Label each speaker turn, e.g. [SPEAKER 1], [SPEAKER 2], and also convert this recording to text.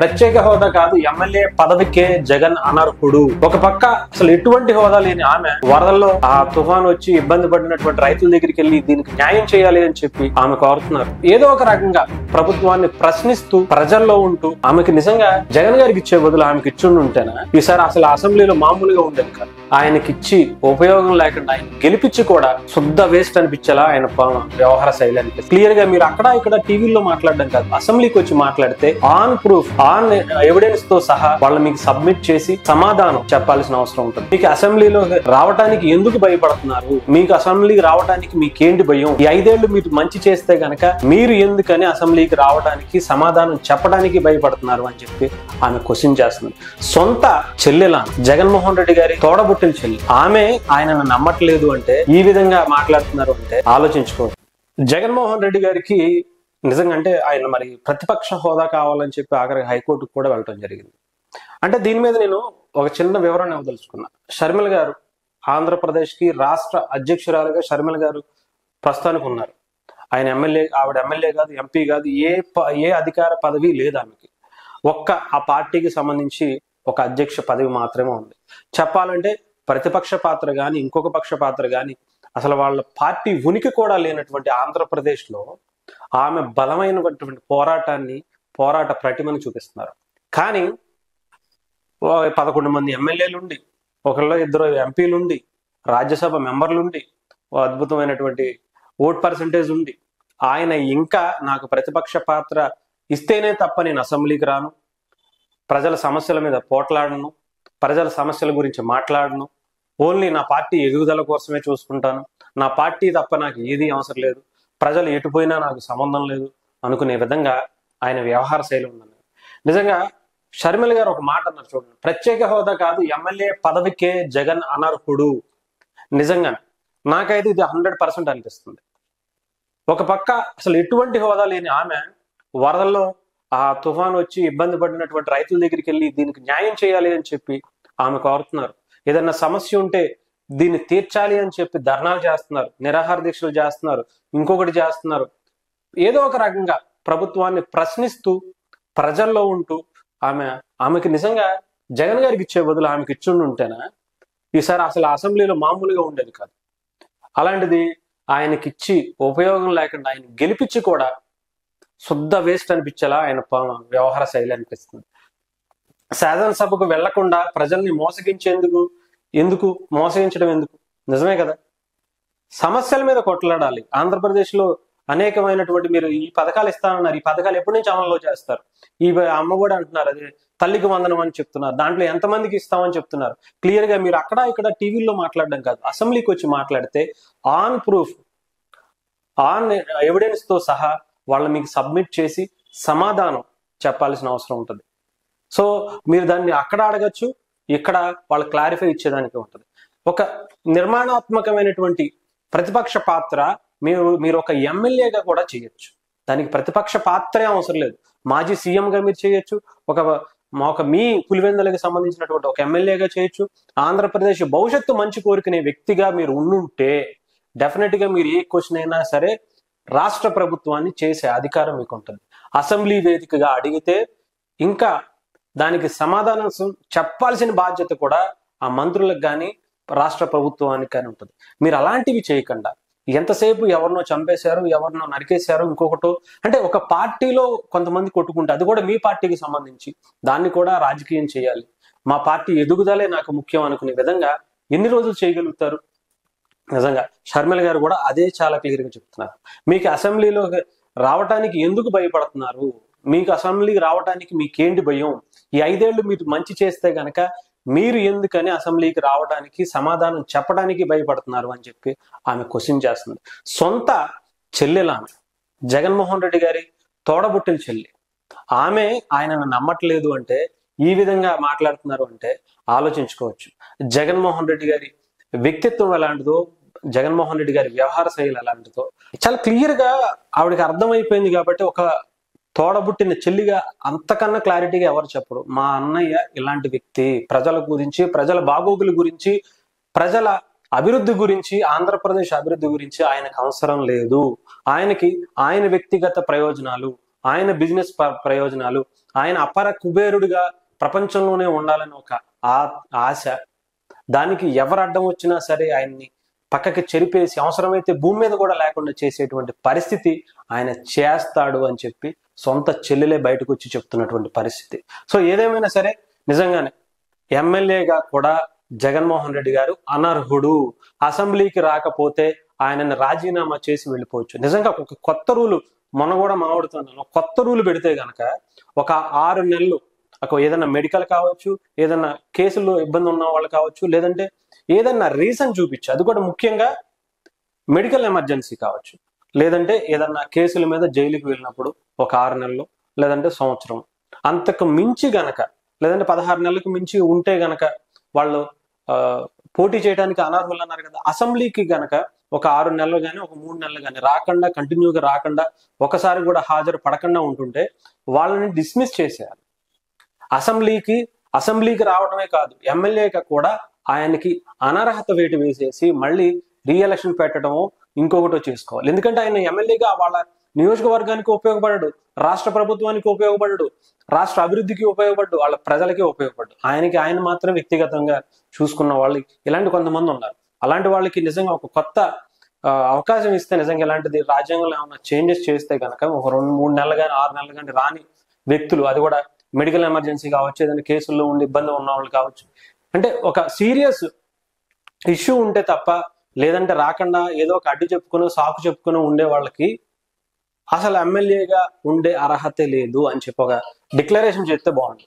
[SPEAKER 1] ప్రత్యేక హోదా కాదు, ఎమ్మెల్యే పదవికే జగన్ అనర్హుడు. ఒక పక్క అసలు ఎటువంటి హోదా లేని ఆమె వరదల్లో ఆ తుఫాను వచ్చి ఇబ్బంది పడినటువంటి రైతుల దగ్గరికి వెళ్లి దీనికి న్యాయం చేయాలి అని చెప్పి ఆమె కోరుతున్నారు. ఏదో ఒక రకంగా ప్రభుత్వాన్ని ప్రశ్నిస్తూ ప్రజల్లో ఉంటూ ఆమెకి నిజంగా జగన్ గారికి ఇచ్చే బదులు ఆమెకి ఇచ్చి ఉంటేనా ఈసారి అసలు అసెంబ్లీలో మామూలుగా ఉండేది కాదు. ఆయనకిచ్చి ఉపయోగం లేకుండా ఆయన గెలిపించి కూడా శుద్ధ వేస్ట్ అనిపించేలా ఆయన వ్యవహార శైలి అనిపిస్తుంది. క్లియర్ గా మీరు అక్కడ ఇక్కడ టీవీలో మాట్లాడడం కాదు, అసెంబ్లీకి వచ్చి మాట్లాడితే ఆన్ ప్రూఫ్ ఆన్ ఎవిడెన్స్ తో సహా వాళ్ళు మీకు సబ్మిట్ చేసి సమాధానం చెప్పాల్సిన అవసరం ఉంటుంది. మీకు అసెంబ్లీలో రావడానికి ఎందుకు భయపడుతున్నారు, మీకు అసెంబ్లీకి రావడానికి మీకేంటి భయం, ఈ 5 ఏళ్లు మీరు మంచి చేస్తే గనక మీరు ఎందుకని అసెంబ్లీకి రావడానికి సమాధానం చెప్పడానికి భయపడుతున్నారు అని చెప్పి ఆమె క్వశ్చన్ చేస్తుంది. సొంత చెల్లెల జగన్మోహన్ రెడ్డి గారి తోడబుట్టిన చెల్లి ఆమె ఆయనను నమ్మట్లేదు అంటే, ఈ విధంగా మాట్లాడుతున్నారు అంటే ఆలోచించుకోవచ్చు. జగన్మోహన్ రెడ్డి గారికి నిజంగా అంటే ఆయన మరి ప్రతిపక్ష హోదా కావాలని చెప్పి ఆఖరికి హైకోర్టుకు కూడా వెళ్ళడం జరిగింది. అంటే దీని మీద నేను ఒక చిన్న వివరణ ఇవ్వదలుచుకున్నా. షర్మిల గారు ఆంధ్రప్రదేశ్కి రాష్ట్ర అధ్యక్షురాలుగా షర్మిల గారు ప్రస్తుతానికి ఉన్నారు. ఆవిడ ఎమ్మెల్యే కాదు, ఎంపీ కాదు, ఏ అధికార పదవి లేదు ఆమెకి. ఒక్క ఆ పార్టీకి సంబంధించి ఒక అధ్యక్ష పదవి మాత్రమే ఉంది. చెప్పాలంటే ప్రతిపక్ష పాత్ర కానీ ఇంకొక పక్ష పాత్ర కానీ అసలు వాళ్ళ పార్టీ ఉనికి కూడా లేనటువంటి ఆంధ్రప్రదేశ్ లో ఆమె బలమైనటువంటి పోరాట ప్రతిమను చూపిస్తున్నారు. కానీ 11 మంది ఎమ్మెల్యేలుండి, ఒకళ్ళు 2 ఎంపీలుండి, రాజ్యసభ మెంబర్లుండి, అద్భుతమైనటువంటి ఓట్ పర్సంటేజ్ ఉంది. ఆయన ఇంకా నాకు ప్రతిపక్ష పాత్ర ఇస్తేనే తప్ప నేను అసెంబ్లీకి రాను, ప్రజల సమస్యల మీద పోట్లాడను, ప్రజల సమస్యల గురించి మాట్లాడను, ఓన్లీ నా పార్టీ ఎదుగుదల కోసమే చూసుకుంటాను, నా పార్టీ తప్ప నాకు ఏదీ అవసరం లేదు, ప్రజలు ఎటుపోయినా నాకు సంబంధం లేదు అనుకునే విధంగా ఆయన వ్యవహార శైలి ఉందన్నారు. నిజంగా షర్మిల గారు ఒక మాట అన్నారు చూడండి, ప్రత్యేక హోదా కాదు, ఎమ్మెల్యే పదవికే జగన్ అనర్హుడు. నిజంగా నాకైతే ఇది 100% అనిపిస్తుంది. ఒక పక్క అసలు ఎటువంటి హోదా లేని ఆమె వరదల్లో ఆ తుఫాను వచ్చి ఇబ్బంది పడినటువంటి రైతుల దగ్గరికి వెళ్ళి దీనికి న్యాయం చేయాలి అని చెప్పి ఆమె కోరుతున్నారు. ఏదన్నా సమస్య ఉంటే దీన్ని తీర్చాలి అని చెప్పి ధర్నాలు చేస్తున్నారు, నిరాహార దీక్షలు చేస్తున్నారు, ఇంకొకటి చేస్తున్నారు. ఏదో ఒక రకంగా ప్రభుత్వాన్ని ప్రశ్నిస్తూ ప్రజల్లో ఉంటూ ఆమెకి నిజంగా జగన్ గారికి ఇచ్చే బదులు ఆమెకి ఇచ్చి ఉంటేనా ఈసారి అసలు అసెంబ్లీలో మామూలుగా ఉండేది కాదు. అలాంటిది ఆయనకిచ్చి ఉపయోగం లేకుండా ఆయన గెలిపించి కూడా శుద్ధ వేస్ట్ అనిపించేలా ఆయన వ్యవహార శైలి అనిపిస్తుంది. శాసనసభకు వెళ్లకుండా ప్రజల్ని మోసగించడం ఎందుకు? నిజమే కదా, సమస్యల మీద కొట్లాడాలి. ఆంధ్రప్రదేశ్ లో అనేకమైనటువంటి మీరు ఈ పథకాలు ఇస్తానన్నారు, ఈ పథకాలు ఎప్పటి నుంచి అమల్లో చేస్తారు? ఈ అమ్మఒడి అంటున్నారు, అది తల్లికి వందనం అని చెప్తున్నారు, దాంట్లో ఎంతమందికి ఇస్తామని చెప్తున్నారు. క్లియర్ గా మీరు అక్కడ ఇక్కడ టీవీలో మాట్లాడడం కాదు, అసెంబ్లీకి వచ్చి మాట్లాడితే ఆన్ ప్రూఫ్ ఆన్ ఎవిడెన్స్ తో సహా వాళ్ళు మీకు సబ్మిట్ చేసి సమాధానం చెప్పాల్సిన అవసరం ఉంటుంది. సో మీరు దాన్ని అక్కడ అడగచ్చు, ఇక్కడ వాళ్ళు క్లారిఫై ఇచ్చేదానికి ఉంటుంది. ఒక నిర్మాణాత్మకమైనటువంటి ప్రతిపక్ష పాత్ర మీరు ఒక ఎమ్మెల్యేగా కూడా చేయొచ్చు. దానికి ప్రతిపక్ష పాత్రే అవసరం లేదు. మాజీ సీఎంగా మీరు చేయొచ్చు, ఒక మీ పులివెందులకు సంబంధించినటువంటి ఒక ఎమ్మెల్యేగా చేయొచ్చు. ఆంధ్రప్రదేశ్ భవిష్యత్తు మంచి కోరుకునే వ్యక్తిగా మీరు ఉండుంటే డెఫినెట్ గా మీరు ఏ క్వశ్చన్ అయినా సరే రాష్ట్ర ప్రభుత్వాన్ని చేసే అధికారం మీకు ఉంటుంది. అసెంబ్లీ వేదికగా అడిగితే ఇంకా దానికి సమాధానం చెప్పాల్సిన బాధ్యత కూడా ఆ మంత్రులకు కానీ రాష్ట్ర ప్రభుత్వానికి కానీ ఉంటుంది. మీరు అలాంటివి చేయకుండా ఎంతసేపు ఎవరినో చంపేశారు, ఎవరినో నరికేశారు, ఇంకొకటో అంటే ఒక పార్టీలో కొంతమంది కొట్టుకుంటే అది కూడా మీ పార్టీకి సంబంధించి దాన్ని కూడా రాజకీయం చేయాలి, మా పార్టీ ఎదుగుదలే నాకు ముఖ్యం అనుకునే విధంగా ఎన్ని రోజులు చేయగలుగుతారు? నిజంగా షర్మిల గారు కూడా అదే చాలా క్లియర్ గా చెప్తున్నారు. మీకు అసెంబ్లీలో రావటానికి ఎందుకు భయపడుతున్నారు, మీకు అసెంబ్లీకి రావడానికి మీకేంటి భయం, ఈ 5 ఏళ్లు మీరు మంచి చేస్తే గనక మీరు ఎందుకని అసెంబ్లీకి రావడానికి సమాధానం చెప్పడానికి భయపడుతున్నారు అని చెప్పి ఆమె క్వశ్చన్ చేస్తుంది. సొంత చెల్లెల ఆమె జగన్మోహన్ రెడ్డి గారి తోడబుట్టిన చెల్లి ఆమె ఆయనను నమ్మట్లేదు అంటే, ఈ విధంగా మాట్లాడుతున్నారు అంటే ఆలోచించుకోవచ్చు. జగన్మోహన్ రెడ్డి గారి వ్యక్తిత్వం ఎలాంటిదో, జగన్మోహన్ రెడ్డి గారి వ్యవహార శైలి ఎలాంటిదో చాలా క్లియర్ గా ఆవిడకి అర్థమైపోయింది. కాబట్టి ఒక తోడబుట్టిన చెల్లిగా అంతకన్నా క్లారిటీగా ఎవరు చెప్పరు. మా అన్నయ్య ఇలాంటి వ్యక్తి, ప్రజల గురించి, ప్రజల బాగోగుల గురించి, ప్రజల అభివృద్ధి గురించి, ఆంధ్రప్రదేశ్ అభివృద్ధి గురించి ఆయనకు అవసరం లేదు. ఆయన వ్యక్తిగత ప్రయోజనాలు, ఆయన బిజినెస్ ప్రయోజనాలు, ఆయన అపర కుబేరుడిగా ప్రపంచంలోనే ఉండాలని ఒక ఆశ, దానికి ఎవరు అడ్డం వచ్చినా సరే ఆయన్ని పక్కకి చెరిపేసి అవసరమైతే భూమి మీద కూడా లేకుండా చేసేటువంటి పరిస్థితి ఆయన చేస్తాడు అని చెప్పి సొంత చెల్లెలే బయటకు వచ్చి చెప్తున్నటువంటి పరిస్థితి. సో ఏదేమైనా సరే నిజంగానే ఎమ్మెల్యేగా కూడా జగన్మోహన్ రెడ్డి గారు అనర్హుడు. అసెంబ్లీకి రాకపోతే ఆయనని రాజీనామా చేసి వెళ్ళిపోవచ్చు. నిజంగా ఒక కొత్త రూలు మొన్న కూడా మాట్లాడుతున్నాను, కొత్త రూలు పెడితే గనక ఒక 6 నెలలు ఏదైనా మెడికల్ కావచ్చు, ఏదైనా కేసుల్లో ఇబ్బంది ఉన్న వాళ్ళు కావచ్చు, లేదంటే ఏదన్నా రీజన్ చూపించి, అది కూడా ముఖ్యంగా మెడికల్ ఎమర్జెన్సీ కావచ్చు, లేదంటే ఏదన్నా కేసుల మీద జైలుకి వెళ్ళినప్పుడు ఒక 6 నెలలు లేదంటే సంవత్సరం, అంతకు మించి గనక లేదంటే 16 నెలలకు మించి ఉంటే గనక వాళ్ళు పోటీ చేయడానికి అనర్హులు అన్నారు కదా. అసెంబ్లీకి గనక ఒక 6 నెలలు కానీ ఒక 3 నెలలు కానీ రాకుండా, కంటిన్యూగా రాకుండా, ఒకసారి కూడా హాజరు పడకుండా ఉంటుంటే వాళ్ళని డిస్మిస్ చేసేయాలి. అసెంబ్లీకి రావడమే కాదు, ఎమ్మెల్యేగా కూడా ఆయనకి అనర్హత వేటు వేసేసి మళ్ళీ రీఎలక్షన్ పెట్టడము ఇంకొకటో చేసుకోవాలి. ఎందుకంటే ఆయన ఎమ్మెల్యేగా వాళ్ళ నియోజకవర్గానికి ఉపయోగపడడు, రాష్ట్ర ప్రభుత్వానికి ఉపయోగపడడు, రాష్ట్ర అభివృద్ధికి ఉపయోగపడ్డు, వాళ్ళ ప్రజలకి ఉపయోగపడ్డు. ఆయన మాత్రం వ్యక్తిగతంగా చూసుకున్న వాళ్ళు ఇలాంటి కొంతమంది ఉన్నారు. అలాంటి వాళ్ళకి నిజంగా ఒక కొత్త అవకాశం ఇస్తే, నిజంగా ఇలాంటిది రాజ్యాంగంలో ఏమైనా చేంజెస్ చేస్తే కనుక ఒక 2-3 నెలలు కానీ 6 నెలలు కానీ రాని వ్యక్తులు, అది కూడా మెడికల్ ఎమర్జెన్సీ కావచ్చు, ఏదైనా కేసుల్లో ఉండి ఇబ్బంది ఉన్న వాళ్ళు కావచ్చు, అంటే ఒక సీరియస్ ఇష్యూ ఉంటే తప్ప, లేదంటే రాకుండా ఏదో ఒక అడ్డు చెప్పుకుని సాకు చెప్పుకుని ఉండే వాళ్ళకి అసలు ఎమ్మెల్యేగా ఉండే అర్హతే లేదు అని చెప్పి ఒక డిక్లరేషన్ చేస్తే బాగుంటుంది.